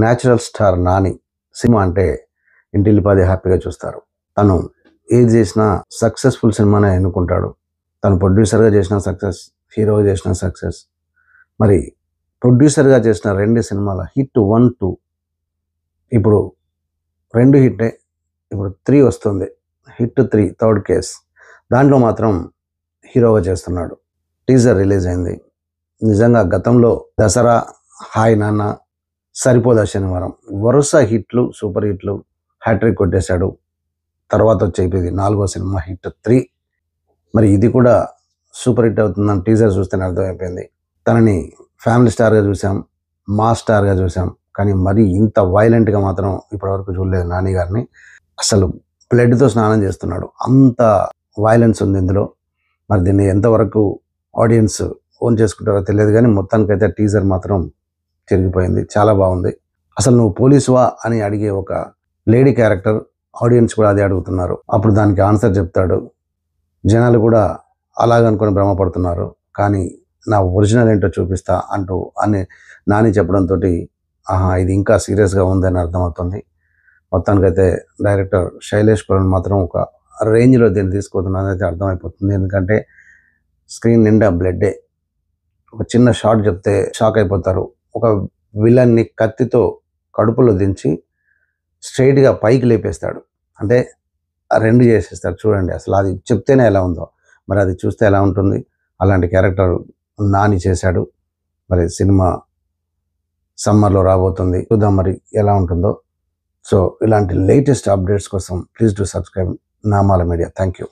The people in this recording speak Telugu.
న్యాచురల్ స్టార్ నాని సినిమా అంటే ఇంటిల్లిపాది హ్యాపీగా చూస్తారు. తను ఏది చేసినా సక్సెస్ఫుల్ సినిమానే ఎన్నుకుంటాడు. తను ప్రొడ్యూసర్గా చేసిన సక్సెస్, హీరోగా చేసిన సక్సెస్. మరి ప్రొడ్యూసర్గా చేసిన 2 సినిమాల హిట్ 1, 2 ఇప్పుడు 2 హిట్టే. ఇప్పుడు 3 వస్తుంది. Hit 3 third case. దాంట్లో మాత్రం హీరోగా చేస్తున్నాడు. టీజర్ రిలీజ్ అయింది. నిజంగా గతంలో దసరా, హాయ్ నాన్న, సరిపోదా శనివారం వరుస హిట్లు, సూపర్ హిట్లు, హ్యాట్రిక్ కొట్టేశాడు. తర్వాత వచ్చేది 4వ సినిమా హిట్ 3. మరి ఇది కూడా సూపర్ హిట్ అవుతుందని టీజర్ చూస్తేనే అర్థమైపోయింది. తనని ఫ్యామిలీ స్టార్గా చూసాం, మాస్ స్టార్గా చూసాం, కానీ మరీ ఇంత వైలెంట్గా మాత్రం ఇప్పటివరకు చూడలేదు నాని గారిని. అసలు బ్లడ్తో స్నానం చేస్తున్నాడు, అంత వైలెన్స్ ఉంది ఇందులో. మరి దీన్ని ఎంతవరకు ఆడియన్స్ ఓన్ చేసుకుంటారో తెలియదు, కానీ మొత్తానికైతే టీజర్ మాత్రం తిరిగిపోయింది. చాలా బాగుంది. అసలు నువ్వు పోలీసువా అని అడిగే ఒక లేడీ క్యారెక్టర్, ఆడియన్స్ కూడా అదే అడుగుతున్నారు. అప్పుడు దానికి ఆన్సర్ చెప్తాడు. జనాలు కూడా అలాగనుకొని భ్రమపడుతున్నారు, కానీ నా ఒరిజినల్ ఏంటో చూపిస్తా అంటూ అని నాని చెప్పడంతో ఆహా ఇది ఇంకా సీరియస్గా ఉందని అర్థమవుతుంది. మొత్తానికైతే డైరెక్టర్ శైలేష్ కురన్ మాత్రం ఒక రేంజ్లో దీన్ని తీసుకుపోతున్నది అయితే అర్థమైపోతుంది. ఎందుకంటే స్క్రీన్ నిండా బ్లడ్డే. ఒక చిన్న షాట్ చెప్తే షాక్ అయిపోతారు. ఒక విలన్ని కత్తితో కడుపులో దించి స్ట్రైట్గా పైకి లేపేస్తాడు. అంటే ఆ 2 చేసేస్తాడు. చూడండి అసలు అది చెప్తేనే ఎలా ఉందో, మరి అది చూస్తే ఎలా ఉంటుంది. అలాంటి క్యారెక్టర్ నాని చేశాడు. మరి సినిమా సమ్మర్లో రాబోతుంది, చూద్దాం మరి ఎలా ఉంటుందో. సో ఇలాంటి లేటెస్ట్ అప్డేట్స్ కోసం please do subscribe Namala media. Thank you.